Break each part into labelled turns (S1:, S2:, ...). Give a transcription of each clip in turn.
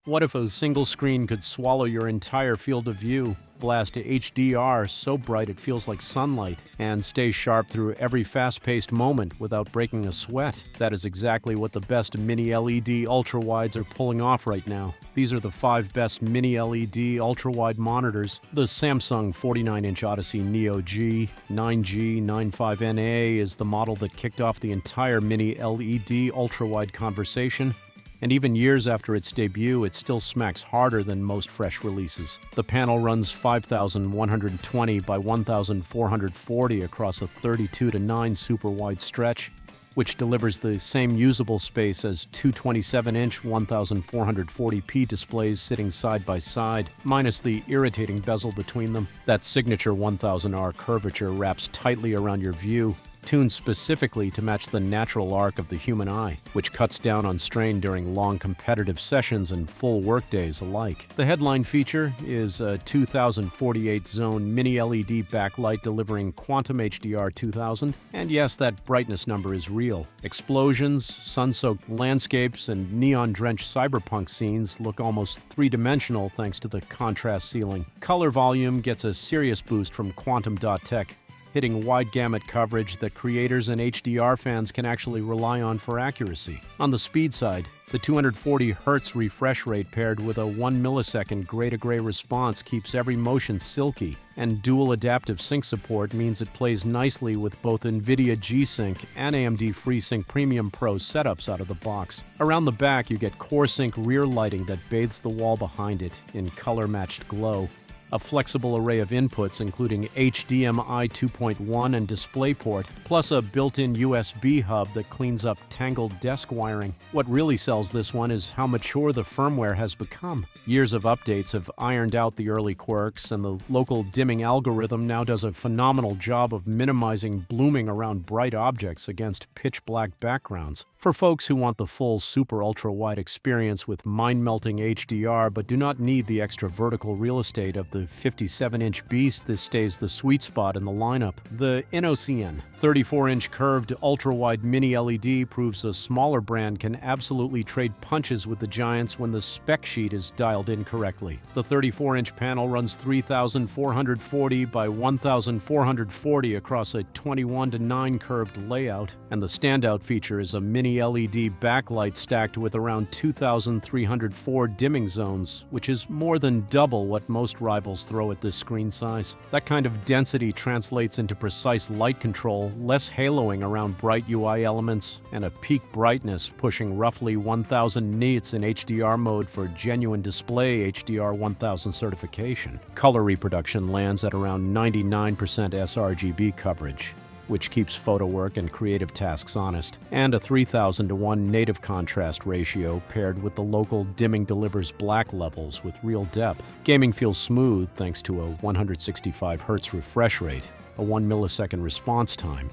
S1: What if a single screen could swallow your entire field of view, blast HDR so bright it feels like sunlight, and stay sharp through every fast-paced moment without breaking a sweat? That is exactly what the best mini-LED ultrawides are pulling off right now. These are the 5 best mini-LED ultrawide monitors. The Samsung 49-inch Odyssey Neo G9 G95NA is the model that kicked off the entire mini-LED ultrawide conversation. And even years after its debut, it still smacks harder than most fresh releases. The panel runs 5,120 by 1,440 across a 32:9 super wide stretch, which delivers the same usable space as two 27-inch 1440p displays sitting side by side, minus the irritating bezel between them. That signature 1000R curvature wraps tightly around your view, tuned specifically to match the natural arc of the human eye, which cuts down on strain during long competitive sessions and full workdays alike. The headline feature is a 2048-zone mini-LED backlight delivering Quantum HDR 2000, and yes, that brightness number is real. Explosions, sun-soaked landscapes, and neon-drenched cyberpunk scenes look almost three-dimensional thanks to the contrast ceiling. Color volume gets a serious boost from Quantum.Tech, hitting wide gamut coverage that creators and HDR fans can actually rely on for accuracy. On the speed side, the 240 Hz refresh rate paired with a 1 millisecond gray-to-gray response keeps every motion silky, and dual adaptive sync support means it plays nicely with both NVIDIA G-Sync and AMD FreeSync Premium Pro setups out of the box. Around the back, you get CoreSync rear lighting that bathes the wall behind it in color-matched glow, a flexible array of inputs including HDMI 2.1 and DisplayPort, plus a built-in USB hub that cleans up tangled desk wiring. What really sells this one is how mature the firmware has become. Years of updates have ironed out the early quirks, and the local dimming algorithm now does a phenomenal job of minimizing blooming around bright objects against pitch-black backgrounds. For folks who want the full super ultra-wide experience with mind-melting HDR but do not need the extra vertical real estate of the 57-inch beast, this stays the sweet spot in the lineup. The Innocn 34-inch curved ultra-wide mini-LED proves a smaller brand can absolutely trade punches with the giants when the spec sheet is dialed in correctly. The 34-inch panel runs 3,440 by 1,440 across a 21:9 curved layout, and the standout feature is a mini-LED backlight stacked with around 2,304 dimming zones, which is more than double what most rivals throw at this screen size. That kind of density translates into precise light control, less haloing around bright UI elements, and a peak brightness pushing roughly 1,000 nits in HDR mode for genuine display HDR 1000 certification. Color reproduction lands at around 99% sRGB coverage, which keeps photo work and creative tasks honest, and a 3,000:1 native contrast ratio paired with the local dimming delivers black levels with real depth. Gaming feels smooth thanks to a 165 Hz refresh rate, a 1 millisecond response time,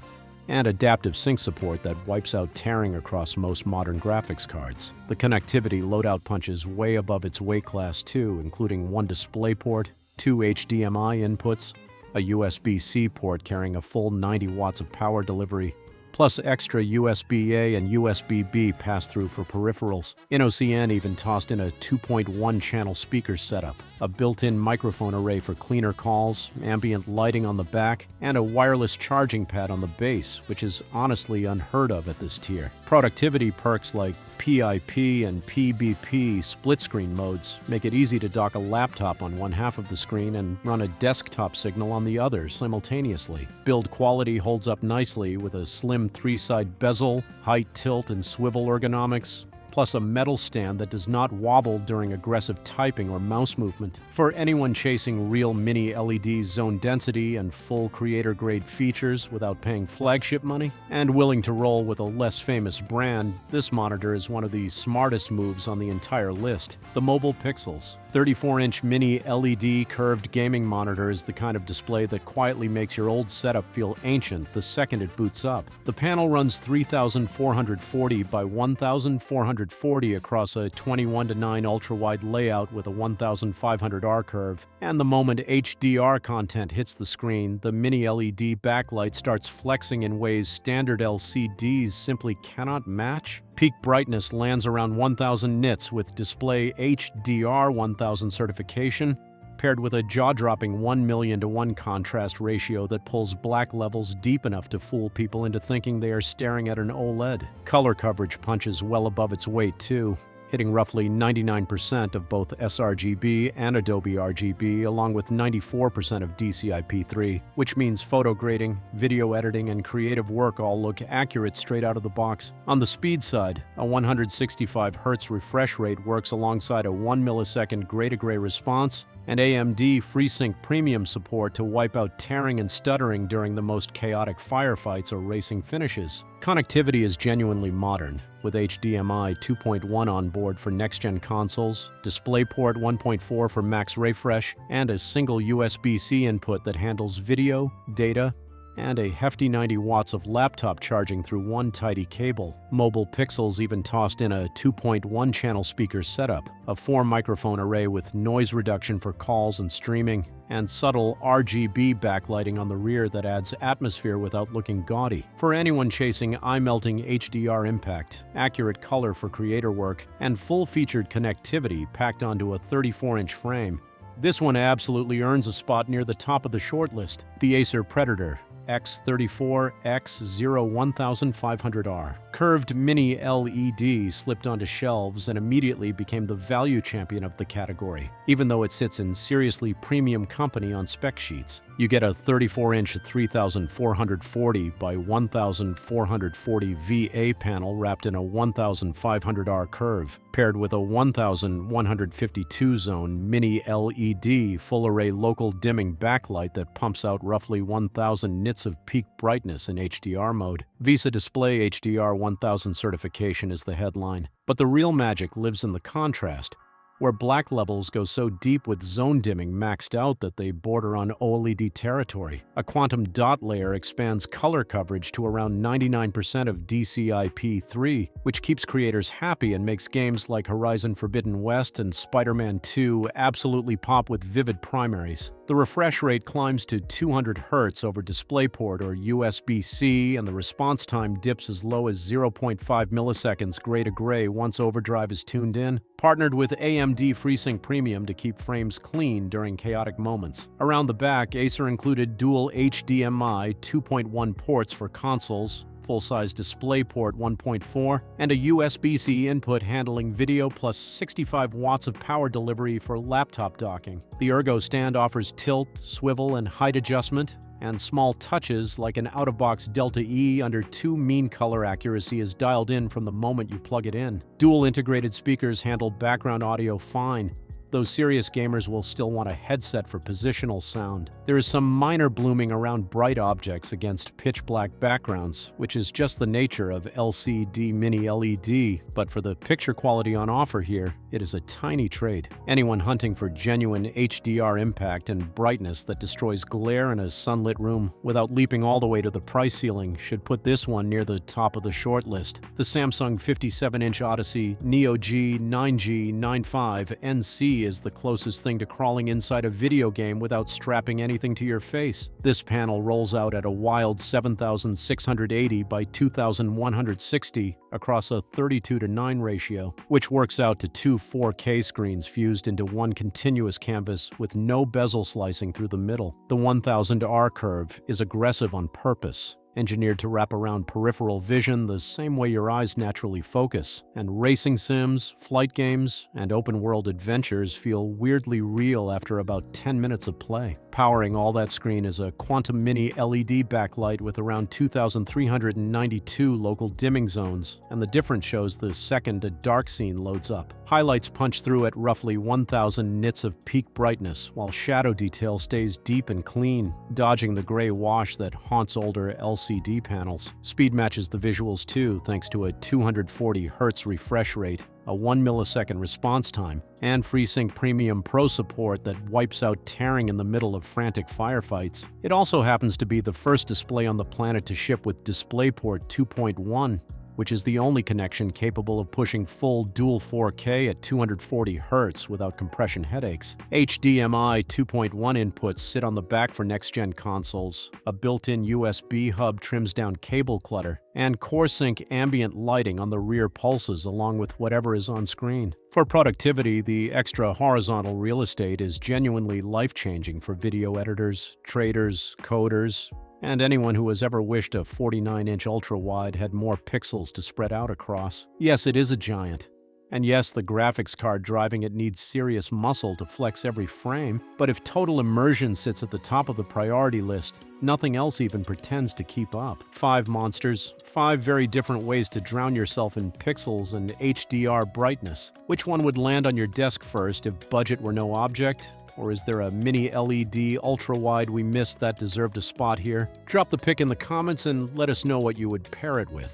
S1: and adaptive sync support that wipes out tearing across most modern graphics cards. The connectivity loadout punches way above its weight class too, including one DisplayPort, 2 HDMI inputs, a USB-C port carrying a full 90 watts of power delivery, plus extra USB-A and USB-B pass-through for peripherals. Innocn even tossed in a 2.1 channel speaker setup, a built-in microphone array for cleaner calls, ambient lighting on the back, and a wireless charging pad on the base, which is honestly unheard of at this tier. Productivity perks like PIP and PBP split-screen modes make it easy to dock a laptop on one half of the screen and run a desktop signal on the other simultaneously. Build quality holds up nicely with a slim 3-side bezel, height, tilt, and swivel ergonomics, plus a metal stand that does not wobble during aggressive typing or mouse movement. For anyone chasing real mini-LED zone density and full creator-grade features without paying flagship money, and willing to roll with a less famous brand, this monitor is one of the smartest moves on the entire list. The Mobile Pixels 34-inch mini-LED curved gaming monitor is the kind of display that quietly makes your old setup feel ancient the second it boots up. The panel runs 3,440 by 1,440 across a 21:9 ultra-wide layout with a 1,500R curve, and the moment HDR content hits the screen, the mini-LED backlight starts flexing in ways standard LCDs simply cannot match. Peak brightness lands around 1000 nits with display HDR 1000 certification, paired with a jaw-dropping 1,000,000:1 contrast ratio that pulls black levels deep enough to fool people into thinking they are staring at an OLED. Color coverage punches well above its weight, too, hitting roughly 99% of both sRGB and Adobe RGB, along with 94% of DCI-P3, which means photo grading, video editing, and creative work all look accurate straight out of the box. On the speed side, a 165 Hz refresh rate works alongside a 1 millisecond gray-to-gray response and AMD FreeSync Premium support to wipe out tearing and stuttering during the most chaotic firefights or racing finishes. Connectivity is genuinely modern, with HDMI 2.1 on board for next-gen consoles, DisplayPort 1.4 for max refresh, and a single USB-C input that handles video, data, and a hefty 90 watts of laptop charging through one tidy cable. Mobile Pixels even tossed in a 2.1-channel speaker setup, a 4-microphone array with noise reduction for calls and streaming, and subtle RGB backlighting on the rear that adds atmosphere without looking gaudy. For anyone chasing eye-melting HDR impact, accurate color for creator work, and full-featured connectivity packed onto a 34-inch frame, this one absolutely earns a spot near the top of the shortlist. The Acer Predator X34 X0 1500R. Curved mini-LED slipped onto shelves and immediately became the value champion of the category, even though it sits in seriously premium company on spec sheets. You get a 34-inch 3440 by 1440 VA panel wrapped in a 1500R curve, paired with a 1152-zone mini-LED full-array local dimming backlight that pumps out roughly 1000 nits of peak brightness in HDR mode. VESA Display HDR 1000 certification is the headline, but the real magic lives in the contrast, where black levels go so deep with zone dimming maxed out that they border on OLED territory. A quantum dot layer expands color coverage to around 99% of DCI-P3, which keeps creators happy and makes games like Horizon Forbidden West and Spider-Man 2 absolutely pop with vivid primaries. The refresh rate climbs to 200 Hz over DisplayPort or USB-C, and the response time dips as low as 0.5 milliseconds gray-to-gray once overdrive is tuned in. Partnered with AMD FreeSync Premium to keep frames clean during chaotic moments. Around the back, Acer included dual HDMI 2.1 ports for consoles, full-size DisplayPort 1.4, and a USB-C input handling video plus 65 watts of power delivery for laptop docking. The Ergo stand offers tilt, swivel, and height adjustment, and small touches like an out-of-box Delta E under 2 mean color accuracy is dialed in from the moment you plug it in. Dual integrated speakers handle background audio fine, though serious gamers will still want a headset for positional sound. There is some minor blooming around bright objects against pitch-black backgrounds, which is just the nature of LCD mini-LED, but for the picture quality on offer here, it is a tiny trade. Anyone hunting for genuine HDR impact and brightness that destroys glare in a sunlit room without leaping all the way to the price ceiling should put this one near the top of the shortlist. The Samsung 57-inch Odyssey Neo G9 95 NC is the closest thing to crawling inside a video game without strapping anything to your face. This panel rolls out at a wild 7680 by 2160 across a 32:9 ratio, which works out to two 4K screens fused into one continuous canvas with no bezel slicing through the middle. The 1000R curve is aggressive on purpose, engineered to wrap around peripheral vision the same way your eyes naturally focus, and racing sims, flight games, and open-world adventures feel weirdly real after about 10 minutes of play. Powering all that screen is a quantum mini-LED backlight with around 2,392 local dimming zones, and the difference shows the second a dark scene loads up. Highlights punch through at roughly 1,000 nits of peak brightness, while shadow detail stays deep and clean, dodging the gray wash that haunts older LCD panels. Speed matches the visuals too, thanks to a 240 Hz refresh rate, a 1 millisecond response time, and FreeSync Premium Pro support that wipes out tearing in the middle of frantic firefights. It also happens to be the first display on the planet to ship with DisplayPort 2.1, which is the only connection capable of pushing full dual 4K at 240 Hz without compression headaches. HDMI 2.1 inputs sit on the back for next-gen consoles. A built-in USB hub trims down cable clutter, and CoreSync ambient lighting on the rear pulses along with whatever is on screen. For productivity, the extra horizontal real estate is genuinely life-changing for video editors, traders, coders, and anyone who has ever wished a 49-inch ultra-wide had more pixels to spread out across. Yes, it is a giant. And yes, the graphics card driving it needs serious muscle to flex every frame, but if total immersion sits at the top of the priority list, nothing else even pretends to keep up. 5 monsters, 5 very different ways to drown yourself in pixels and HDR brightness. Which one would land on your desk first if budget were no object? Or is there a mini-LED ultra-wide we missed that deserved a spot here? Drop the pic in the comments and let us know what you would pair it with.